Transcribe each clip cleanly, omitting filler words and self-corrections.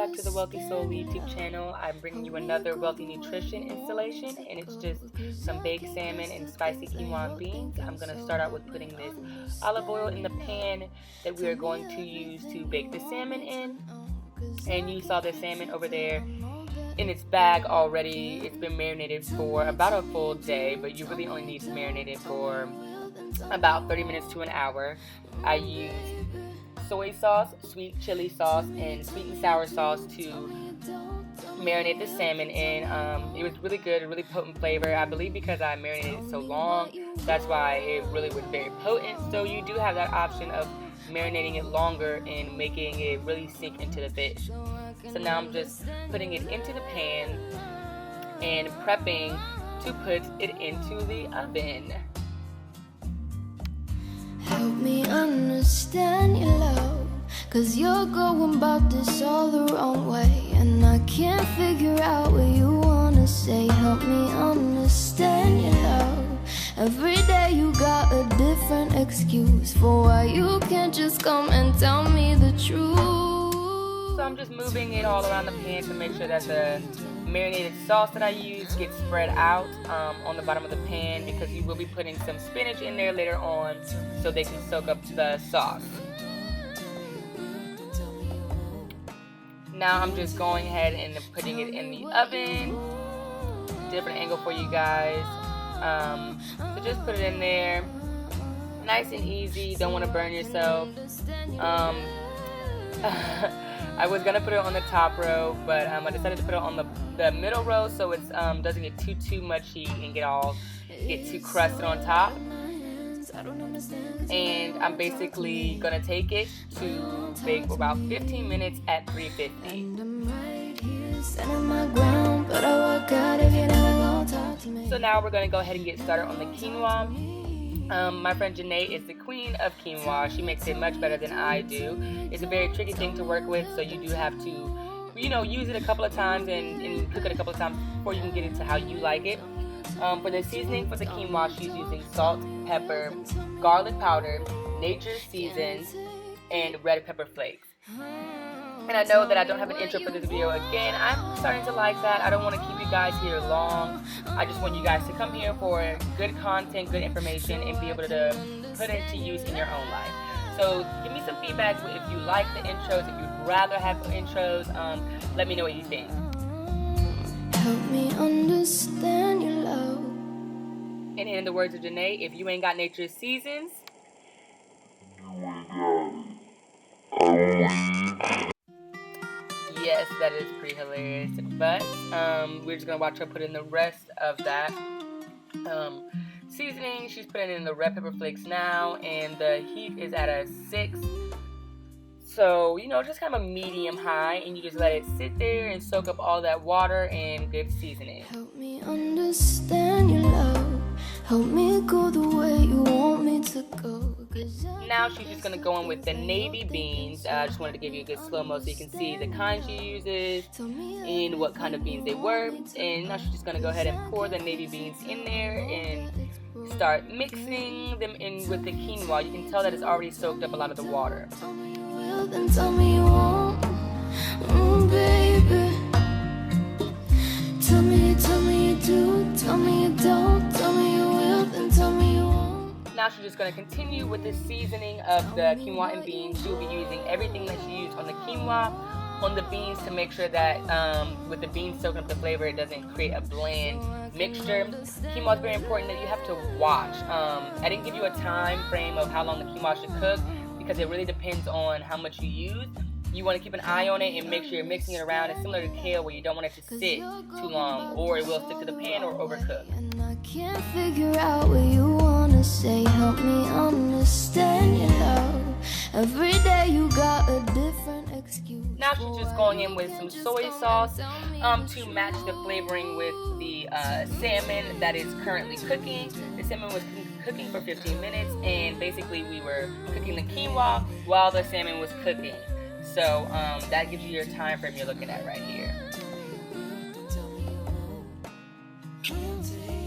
back to the Wealthy Soul YouTube channel. I'm bringing you another Wellthy Nutrition installation, and it's just some baked salmon and spicy quinoa and beans. I'm going to start out with putting this olive oil in the pan that we are going to use to bake the salmon in. And you saw the salmon over there in its bag already. It's been marinated for about a full day, but you really only need to marinate it for about 30 minutes to an hour. I used soy sauce, sweet chili sauce, and sweet and sour sauce to marinate the salmon in. It was really good, really potent flavor. I believe because I marinated it so long, that's why it really was very potent. So you do have that option of marinating it longer and making it really sink into the fish. So now I'm just putting it into the pan and prepping to put it into the oven. Help me understand your love, 'cause you're going about this all the wrong way, and I can't figure out what you wanna say. Help me understand your love. Every day you got a different excuse for why you can't just come and tell me the truth. So I'm just moving it all around the pan to make sure that the marinated sauce that I use gets spread out on the bottom of the pan, because you will be putting some spinach in there later on so they can soak up the sauce. Now I'm just going ahead and putting it in the oven. Different angle for you guys. So just put it in there. Nice and easy. Don't want to burn yourself. I was gonna put it on the top row, but I decided to put it on the middle row so it doesn't get too much heat and get too crusted on top. And I'm basically gonna take it to bake for about 15 minutes at 350. So now we're gonna go ahead and get started on the quinoa. My friend Janae is the queen of quinoa. She makes it much better than I do. It's a very tricky thing to work with, so you do have to, use it a couple of times and cook it a couple of times before you can get into how you like it. For the seasoning for the quinoa, she's using salt, pepper, garlic powder, nature's seasons, and red pepper flakes. And I know that I don't have an intro for this video again. I'm starting to like that. I don't want to keep you guys here long. I just want you guys to come here for good content, good information, and be able to put it to use in your own life. So give me some feedback if you like the intros, if you'd rather have intros. Let me know what you think. Help me understand your love. And in the words of Janae, if you ain't got nature's seasons, yes, that is pretty hilarious. But we're just gonna watch her put in the rest of that seasoning. She's putting in the red pepper flakes now, and the heat is at a 6. So, just kind of a medium high, and you just let it sit there and soak up all that water and good seasoning. Help me understand your love. Help me go the way you want me to go. Now she's just going to go in with the navy beans. I just wanted to give you a good slow-mo so you can see the kind she uses and what kind of beans they were. And now she's just going to go ahead and pour the navy beans in there and start mixing them in with the quinoa. You can tell that it's already soaked up a lot of the water. Then tell me you won't, baby. Tell me you do, tell me you don't, tell me you will, then tell me you won't. Now she's just going to continue with the seasoning of the quinoa and beans. She'll be using everything that she used on the quinoa, on the beans, to make sure that with the beans soaking up the flavor, it doesn't create a bland mixture. Quinoa is very important that you have to watch. I didn't give you a time frame of how long the quinoa should cook, because it really depends on how much you use. You want to keep an eye on it and make sure you're mixing it around. It's similar to kale, where you don't want it to sit too long, or it will stick to the pan or overcook. And I can't figure out what you wanna say. Help me understand your love. Every day you got a different excuse. Now she's just going in with some soy sauce to match the flavoring with the salmon that is currently cooking. The salmon was cooking for 15 minutes, and basically we were cooking the quinoa while the salmon was cooking. So that gives you your time frame you're looking at right here.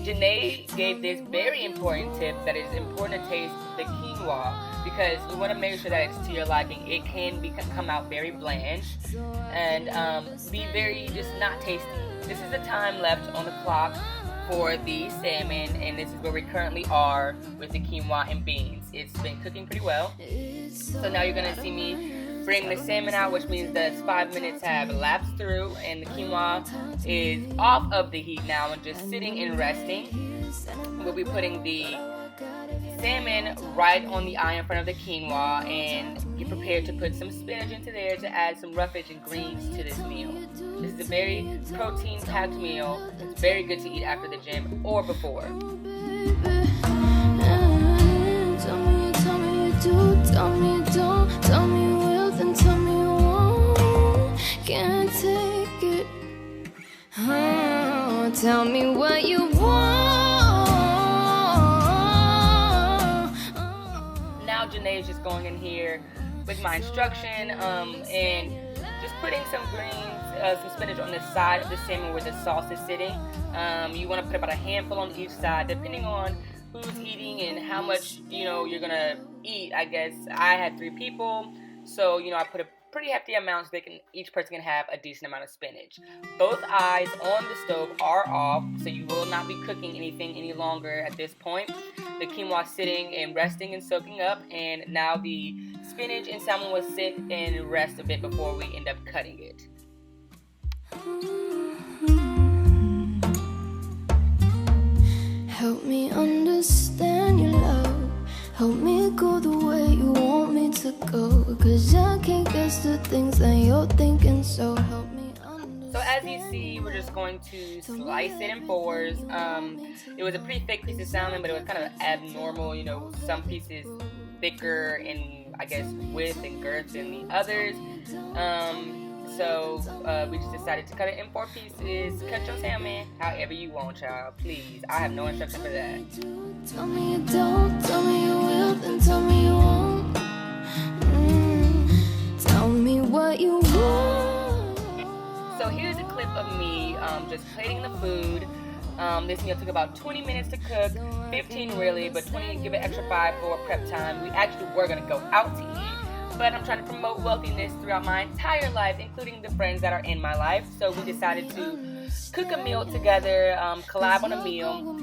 Janae gave this very important tip that it is important to taste the quinoa because you want to make sure that it's to your liking. It can come out very bland and be very just not tasty. This is the time left on the clock for the salmon, and this is where we currently are with the quinoa and beans. It's been cooking pretty well. So now you're going to see me bring the salmon out, which means that 5 minutes have lapsed through and the quinoa is off of the heat now and just sitting and resting. We'll be putting the salmon right on the eye in front of the quinoa and get prepared to put some spinach into there to add some roughage and greens to this meal. This is a very protein-packed meal. It's very good to eat after the gym or before. Tell me you do, tell me you don't, tell me you will, then tell me you won't. Can't take it. Oh, tell me what you want. Now Janae is just going in here with my instruction and just putting some greens, some spinach on the side of the salmon where the sauce is sitting. You want to put about a handful on each side, depending on who's eating and how much you're gonna eat. I guess I had 3 people, so I put a pretty hefty amount so each person can have a decent amount of spinach. Both eyes on the stove are off, so you will not be cooking anything any longer at this point. The quinoa is sitting and resting and soaking up, and now the spinach and salmon will sit and rest a bit before we end up cutting it. Help me understand your love. Help me go the way you want me to go. 'Cause I can't guess the things that you're thinking, so help me understand. So as you see, we're just going to slice it in 4s. It was a pretty thick piece of salmon, but it was kind of abnormal. Some pieces thicker in, I guess, width and girth than the others. So we just decided to cut it in 4 pieces. Cut your salmon however you want, child. Please, I have no instruction for that. Tell me you don't, tell me you will, then tell me you won't. Tell me what you want. So here's a clip of me just plating the food. This meal took about 20 minutes to cook, 15 really, but 20, give it extra 5 for prep time. We actually were going to go out to eat, but I'm trying to promote wealthiness throughout my entire life, including the friends that are in my life. So we decided to cook a meal together, collab on a meal,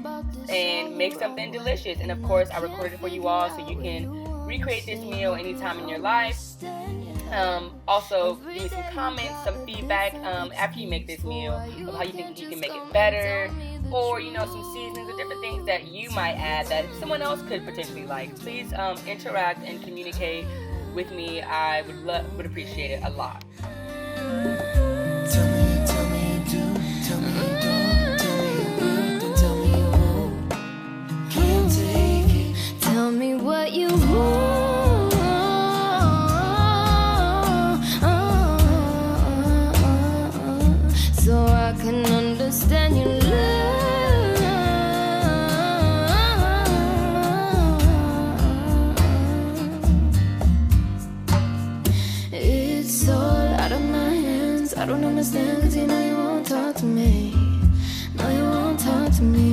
and make something delicious. And of course, I recorded it for you all so you can recreate this meal anytime in your life. Also, give me some comments, some feedback after you make this meal of how you think you can make it better, or some seasonings or different things that you might add that someone else could potentially like. Please interact and communicate with me. I would appreciate it a lot. Tell me what you want, so I can understand your love. It's all out of my hands. I don't understand 'cause you won't talk to me. No, you won't talk to me.